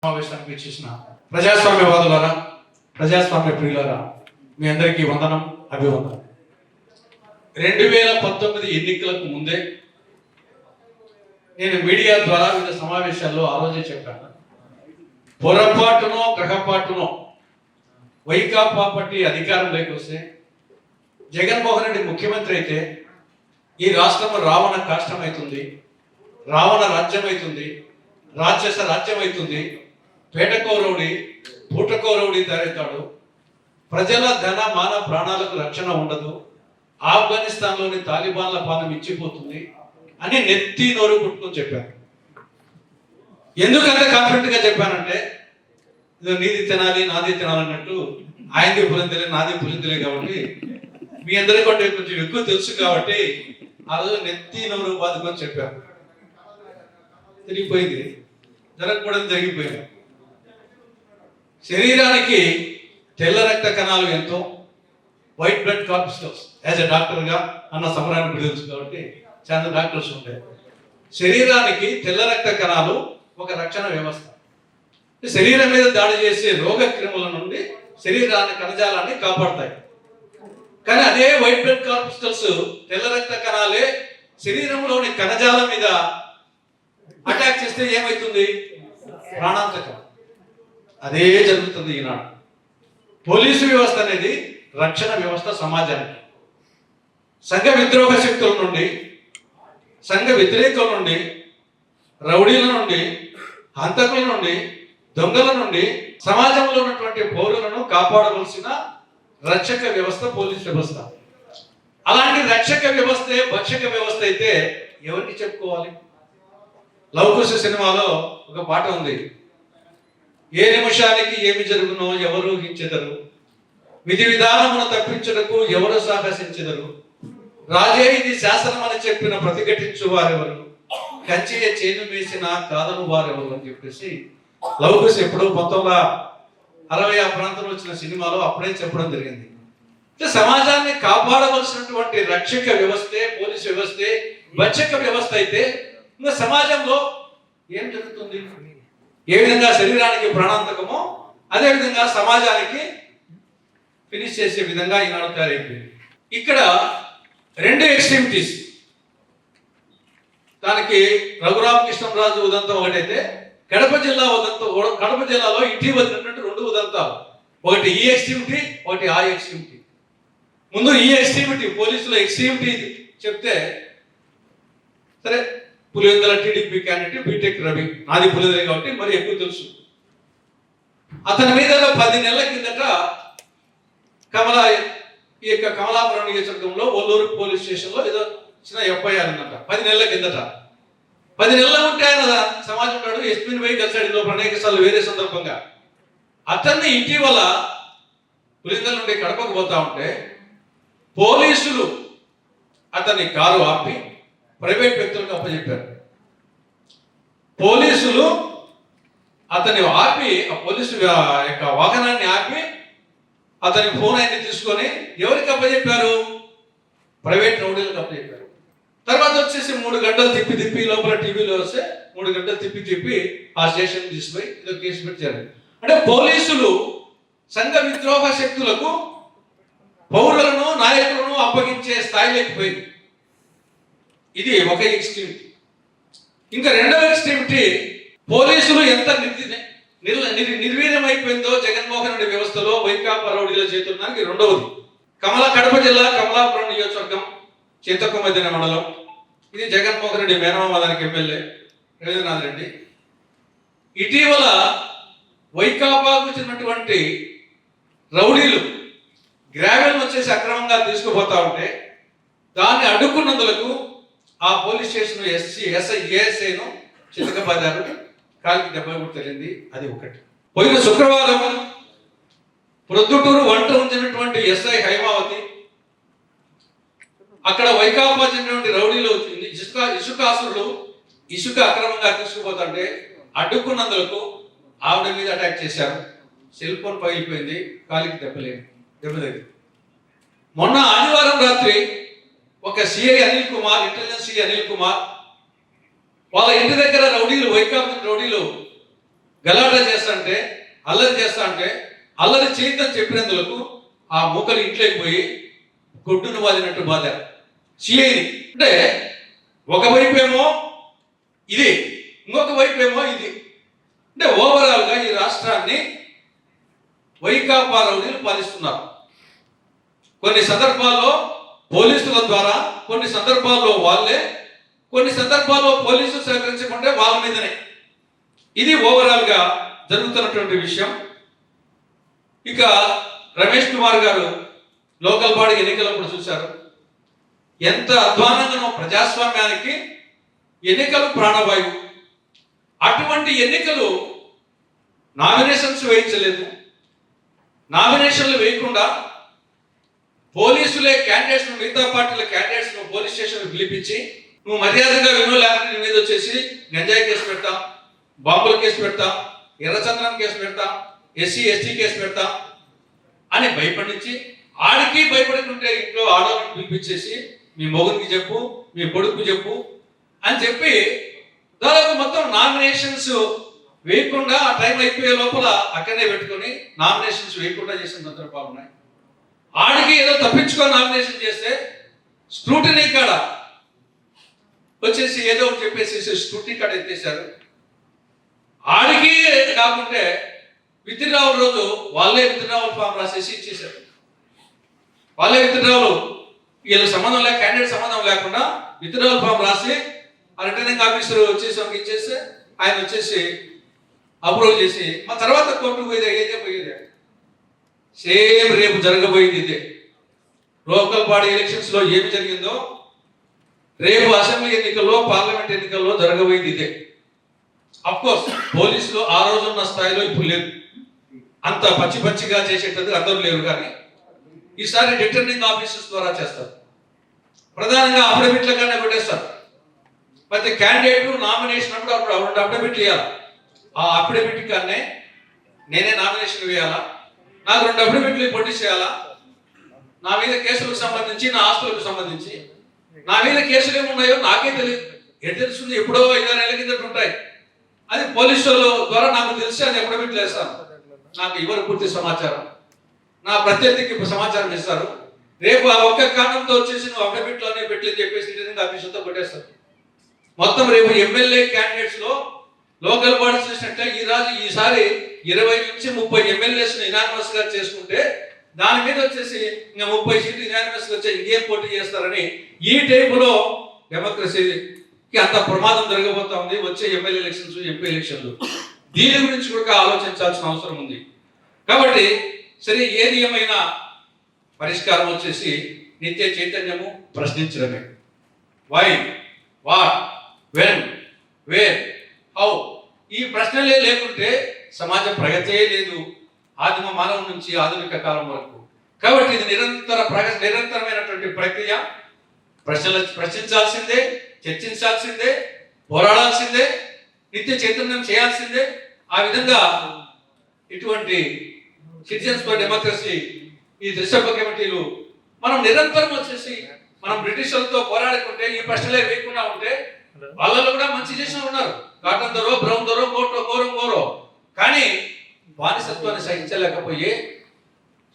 సమావేశానికి ఇచ్చేసిన ప్రజాస్వామ్యవాదులారా, ప్రజాస్వామ్య ప్రియులారా, మీ అందరికీ వందనం, అభివందనం. 2019 ఎన్నికలకు ముందే నేను మీడియా ద్వారా వివిధ సమావేశాల్లో ఆ రోజే చెప్పాను. పొరపాటునో గ్రహపాటునో వైకాపా పార్టీ అధికారంలోకి వస్తే, జగన్మోహన్ రెడ్డి ముఖ్యమంత్రి అయితే ఈ రాష్ట్రం రావణ కాష్టం అవుతుంది, రావణ రాజ్యం అవుతుంది, రాక్షస రాజ్యం అవుతుంది, పేటకౌరవుడి పూటకౌరవుడి తయారవుతాడు, ప్రజల ధన మాన ప్రాణాలకు రక్షణ ఉండదు, ఆఫ్ఘనిస్తాన్లోని తాలిబాన్ల పాలన ఇచ్చిపోతుంది అని నెత్తి నోరు పుట్టుకొని చెప్పాను. ఎందుకంత కాన్ఫిడెంట్ గా చెప్పానంటే, ఇది నీది తినాలి నాది తినాలన్నట్టు ఆయనది పులిందలే నాది పులిందలే కాబట్టి మీ అందరికంటే కొంచెం ఎక్కువ తెలుసు కాబట్టి ఆ రోజు నెత్తి నోరు బాదుకొని చెప్పాను. తిరిగిపోయింది, జరగకూడదు జరిగిపోయింది. శరీరానికి తెల్ల రక్త కణాలు ఎంతో, white blood corpuscles, as a డాక్టర్గా అన్న సమరానికి తెలుసు కాబట్టి చాలా డాక్టర్స్ ఉంటాయి. శరీరానికి తెల్ల రక్త కణాలు ఒక రక్షణ వ్యవస్థ. శరీరం మీద దాడి చేసే రోగ క్రిముల నుండి శరీరాన్ని కణజాలాన్ని కాపాడతాయి. కానీ అదే వైట్ బ్లడ్ కార్పస్కల్స్, తెల్ల రక్త కణాలే శరీరంలోని కణజాలం మీద అటాక్ చేస్తే ఏమవుతుంది? ప్రాణాంతకం. అదే జరుగుతుంది ఈనాడు. పోలీసు వ్యవస్థ అనేది రక్షణ వ్యవస్థ సమాజానికి. సంఘ విద్రోహ శక్తుల నుండి, సంఘ వ్యతిరేకుల నుండి, రౌడీల నుండి, హంతకుల నుండి, దొంగల నుండి సమాజంలో ఉన్నటువంటి పౌరులను కాపాడవలసిన రక్షక వ్యవస్థ పోలీసు వ్యవస్థ. అలాంటి రక్షక వ్యవస్థే భక్షక వ్యవస్థ అయితే ఎవరికి చెప్పుకోవాలి? లవకుశ సినిమాలో ఒక పాట ఉంది, ఏ నిమిషానికి ఏమి జరుగునో ఎవరు ఊహించెదరు, విధి విధానమును తప్పించుటకు ఎవరు సాహసించెదరు, రాజే ఇది శాసనం అని చెప్పిన ప్రతిఘటించు వారెవరు, కంచియే చేను వేసిన కాదను వారెవరు అని చెప్పేసి లవకుశ ఎప్పుడు 1960 ఆ ప్రాంతంలో వచ్చిన సినిమాలో అప్పుడే చెప్పడం జరిగింది. సమాజాన్ని కాపాడవలసినటువంటి రక్షక వ్యవస్థే పోలీసు వ్యవస్థే భక్షక వ్యవస్థ అయితే ఇంకా సమాజంలో ఏం జరుగుతుంది? ఏ విధంగా శరీరానికి ప్రాణాంతకమో అదే విధంగా సమాజానికి ఫినిష్ చేసే విధంగా ఈనాడు తయారైపోయింది. ఇక్కడ రెండు ఎక్స్ట్రీమిటీస్. దానికి రఘురామకృష్ణరాజు ఉదంతం ఒకటైతే, కడప జిల్లాలో ఇటీవల రెండు ఉదంతాలు, ఒకటి ఈ ఎక్స్ట్రీమిటీ, ఒకటి ఆ ఎక్స్ట్రీమిటీ. ముందు ఈ ఎక్స్ట్రీమిటీ, పోలీసుల ఎక్స్ట్రీమిటీ చెప్తే, సరే Pulivendula TDP candidate BTech Ravi, నాది పులివెందులే కాబట్టి మరి ఎక్కువ తెలుసు. అతని మీద 10 నెలల కిందట కమలాపురం నియోజకవర్గంలో ఒల్లూరు పోలీస్ స్టేషన్లో ఏదో చిన్న ఎఫ్ఐఆర్ ఉందంట. 10 నెలల కిందట. 10 నెలలు ఉంటే ఆయన సమాజం నాడు ఎస్పీని పోయి కలిసాడు లోపల అనేక సార్లు వేరే సందర్భంగా. అతన్ని ఇటీవల పులివెందుల నుండి కడపకు పోతా ఉంటే పోలీసులు అతని కారు ఆపి ప్రైవేట్ వ్యక్తులకు అప్పచెప్పారు. పోలీసులు అతని ఆపి, ఆ పోలీసు యొక్క వాహనాన్ని ఆపి అతని ఫోన్ అన్ని తీసుకొని ఎవరికి అప్పచెప్పారు? ప్రైవేట్ రౌడీలకు అప్పచెప్పారు. తర్వాత వచ్చేసి 3 గంటలు తిప్పి లోపల టీవీలో వస్తే 3 గంటలు తిప్పి ఆ స్టేషన్ తీసుకుపోయి ఏదో కేసు పెట్టారు. అంటే పోలీసులు సంఘ విద్రోహ శక్తులకు పౌరులను నాయకులను అప్పగించే స్థాయిలోకి పోయింది. ఇది ఒక ఎక్స్ట్రీమిటీ. ఇంకా రెండవ ఎక్స్ట్రీమిటీ, పోలీసులు ఎంత నిర్వీర్యమైపోయిందో జగన్మోహన్ రెడ్డి వ్యవస్థలో వైకాపా రౌడీల చేతుల్లోకి రెండవది. కడప జిల్లా కమలాపురం నియోజకవర్గం చింతకొమ్మదిన మండలం. ఇది జగన్మోహన్ రెడ్డి మేనమామదానికి ఎమ్మెల్యే రవీంద్రనాథ్ రెడ్డి. ఇటీవల వైకాపాకు చెందినటువంటి రౌడీలు గ్రావెల్ వచ్చేసి అక్రమంగా తీసుకుపోతా ఉంటే దాన్ని అడ్డుకున్నందులకు ఆ పోలీస్ స్టేషన్ ఏఎస్ఐను చితకబాదారు, కాలికి దెబ్బ కూడా తెలియంది. అది ఒకటి. పోయిన శుక్రవారం ప్రొద్దుటూరు వంట ఉంచినటువంటి ఎస్ఐ హైమావతి, అక్కడ వైకాపా చెందినటువంటి రౌడీలు ఇసుకాసురులు ఇసుక అక్రమంగా తీసుకుపోతుంటే అడ్డుకున్నందులకు ఆవిడ మీద అటాక్ చేశారు. సెల్ ఫోన్ పగిలిపోయింది, కాలికి దెబ్బ తగిలింది. మొన్న ఆదివారం రాత్రి ఒక CI Anil Kumar, intelligence CI Anil Kumar, వాళ్ళ ఇంటి దగ్గర రౌడీలు, వైకాపా రౌడీలు గలాటా చేస్తా అంటే, అల్లరి చేస్తా అంటే, అల్లరి చేయొద్దని చెప్పినందులకు ఆ మూకలు ఇంట్లోకి పోయి గొడ్డును వాదినట్టు బాధారు. సిఐని అంటే ఒకవైపు ఏమో ఇది, ఇంకొక వైపు ఏమో ఇది. అంటే ఓవరాల్గా ఈ రాష్ట్రాన్ని వైకాపా రౌడీలు పాలిస్తున్నారు. కొన్ని సందర్భాల్లో పోలీసుల ద్వారా, కొన్ని సందర్భాల్లో వాళ్ళే, కొన్ని సందర్భాల్లో పోలీసులు సహకరించకుంటే వాళ్ళ మీదనే. ఇది ఓవరాల్గా జరుగుతున్నటువంటి విషయం. ఇక రమేష్ కుమార్ గారు లోకల్ బాడీ ఎన్నికలప్పుడు చూశారు ఎంత అధ్వానంగానో. ప్రజాస్వామ్యానికి ఎన్నికలు ప్రాణవాయువు. అటువంటి ఎన్నికలు నామినేషన్స్ వేయించలేదు. నామినేషన్లు వేయకుండా పోలీసులే క్యాండిడేట్స్ను, మిగతా పార్టీల క్యాండిడేట్స్ను పోలీస్ స్టేషన్ పిలిపించి, నువ్వు మర్యాదగా విను లేకపోతే నీ మీద వచ్చేసి గంజాయి కేసు పెడతాం, బాంబుల కేసు పెడతాం, ఎర్రచంద్రం కేసు పెడతాం, ఎస్సీ ఎస్టీ కేసు పెడతాం అని భయపడించి, ఆడికి భయపడుతుంటే ఇంట్లో ఆడవాళ్ళని పిలిపించేసి మీ మొగుడికి చెప్పు, మీ కొడుకు చెప్పు అని చెప్పి దాదాపు మొత్తం నామినేషన్స్ వేయకుండా ఆ టైం అయిపోయే లోపల అక్కడనే పెట్టుకొని నామినేషన్స్ వేయకుండా చేసిన సందర్భాలు ఉన్నాయి. ఆడికి ఏదో తప్పించుకొని నామినేషన్ చేస్తే స్క్రూటినీ కాడ వచ్చేసి ఏదో ఒకటి చెప్పేసి స్క్రూటినీ కాడ ఎత్తేసారు. ఆడికి కాకుంటే విత్డ్రావల్ రోజు వాళ్ళే విత్డ్రావల్ ఫామ్ రాసేసి ఇచ్చేసారు. వాళ్ళే విత్డ్రావల్, వీళ్ళ సంబంధం లేక, క్యాండిడేట్ సంబంధం లేకుండా విత్డ్రావల్ ఫామ్ రాసి ఆ రిటర్నింగ్ ఆఫీసర్ వచ్చేసి ఇచ్చేస్తే ఆయన వచ్చేసి అప్రూవ్ చేసి మా తర్వాత కోర్టుకు పోయేది ఏదే పోయేది. సేమ్ రేపు జరగబోయేది ఇదే. లోకల్ బాడీ ఎలక్షన్స్ లో ఏమి జరిగిందో రేపు అసెంబ్లీ ఎన్నికల్లో, పార్లమెంట్ ఎన్నికల్లో జరగబోయేది ఇదే. అఫ్కోర్స్ పోలీసులు ఆ రోజున్న స్థాయిలో ఇప్పుడు లేరు, అంత పచ్చి పచ్చిగా చేసేటందుకు అందరూ లేరు. కానీ ఈసారి రిటర్నింగ్ ఆఫీసర్స్ ద్వారా చేస్తారు. ప్రధానంగా అఫిడవిట్లగానే కొట్టేస్తారు. ప్రతి క్యాండిడేట్ నామినేషన్ అప్పుడు అఫిడవిట్లు ఇవ్వాలి. ఆ అఫిడవిట్ కన్నా నేనే నామినేషన్ వేయాలా, నాకు 2 అఫిడవిట్లు పొట్టి చేయాలా, నా మీద కేసులకు సంబంధించి, నా ఆస్తులకు సంబంధించి నా మీద కేసులు ఏమున్నాయో నాకే తెలియదు. ఎటు తెలుస్తుంది? ఎప్పుడో 5-6 ఏళ్ల కిందట ఉంటాయి. అది పోలీసుల ద్వారా నాకు తెలిసి అది అఫిడవిట్లు వేస్తాను. నాకు ఇవ్వరు పూర్తి సమాచారం, నా ప్రత్యర్థికి సమాచారం ఇస్తారు. రేపు ఆ ఒక్క కారణంతో వచ్చేసి నువ్వు అఫిడవిట్లోనే పెట్టి చెప్పేసి రిటర్నింగ్ ఆఫీసర్తో కొట్టేస్తారు. మొత్తం రేపు ఎమ్మెల్యే క్యాండిడేట్స్ లో లోకల్ బాడీస్ చూసినట్లే ఈసారి 20 నుంచి 30 ఎమ్మెల్యేస్ ఇనానిమస్ గా చేసుకుంటే దాని మీద వచ్చేసి ఇంకా 30 సీట్లు ఇనానిమస్ గా వచ్చే ఇంకేం పోటీ చేస్తారని ఈ టైపులో డెమోక్రసీకి అంత ప్రమాదం జరగబోతా ఉంది. వచ్చే ఎమ్మెల్యే ఎలక్షన్స్, ఎంపీ ఎలక్షన్లు, దీని గురించి కూడా ఆలోచించాల్సిన అవసరం ఉంది. కాబట్టి సరే, ఏది ఏమైనా పరిష్కారం వచ్చేసి నిత్య చైతన్యము, ప్రశ్నించడమే. Why, what, when, where, how, ఈ ప్రశ్నలే లేకుంటే సమాజం ప్రగతే లేదు, ఆదిమ మానవం నుంచి ఆధునిక కాలం వరకు. కాబట్టి ఇది నిరంతరమైనటువంటి ప్రక్రియ. ప్రశ్నించాల్సిందే, చర్చించాల్సిందే, పోరాడాల్సిందే, నిత్య చైతన్యం చేయాల్సిందే. ఆ విధంగా ఇటువంటి సిటిజన్స్ ఫర్ డెమోక్రసీ, ఈ త్రిసభ్య కమిటీలు మనం నిరంతరం వచ్చేసి మనం బ్రిటిషర్లతో పోరాడుకుంటే, ఈ ప్రశ్నలే వేయకుండా ఉంటే వాళ్ళలో కూడా మంచి చేసిన ఉన్నారు. కాటన్ దొరో, బ్రౌన్ దొరో, కోరో, కానీ బానిసత్వాన్ని సహించలేకపోయి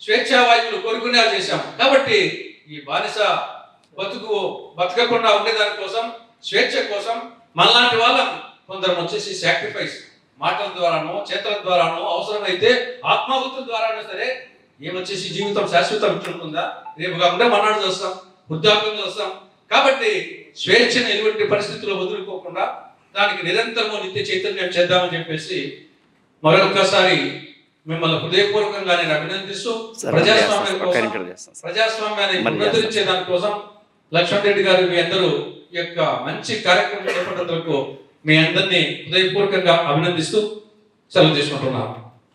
స్వేచ్ఛావాయువులు కోరుకునే చేశాం. కాబట్టి ఈ బానిస బతకకుండా ఉండేదాని కోసం, స్వేచ్ఛ కోసం మనలాంటి వాళ్ళం కొందరు వచ్చేసి సాక్రిఫైస్, మాటల ద్వారానో, చేతుల ద్వారానో, అవసరమైతే ఆత్మాహుతుల ద్వారానో సరే, ఏమొచ్చేసి జీవితం శాశ్వతం ఉంటుందా, రేపు కాకుండా మన్నాడు చూస్తాం, వృద్ధాప్యం చూస్తాం. కాబట్టి స్వేచ్ఛను ఎటువంటి పరిస్థితుల్లో వదులుకోకుండా దానికి నిరంతరము నిత్య చైతన్యం చేద్దామని చెప్పేసి మరొకసారి మిమ్మల్ని హృదయపూర్వకంగా నేను అభినందిస్తూ, ప్రజాస్వామ్యాన్ని పునరుద్ధరించే దానికోసం లక్ష్మణ్ రెడ్డి గారు మీ అందరూ ఈ యొక్క మంచి కార్యక్రమం చేపట్టేందుకు మీ అందరినీ హృదయపూర్వకంగా అభినందిస్తూ సెలవు తీసుకుంటున్నాను.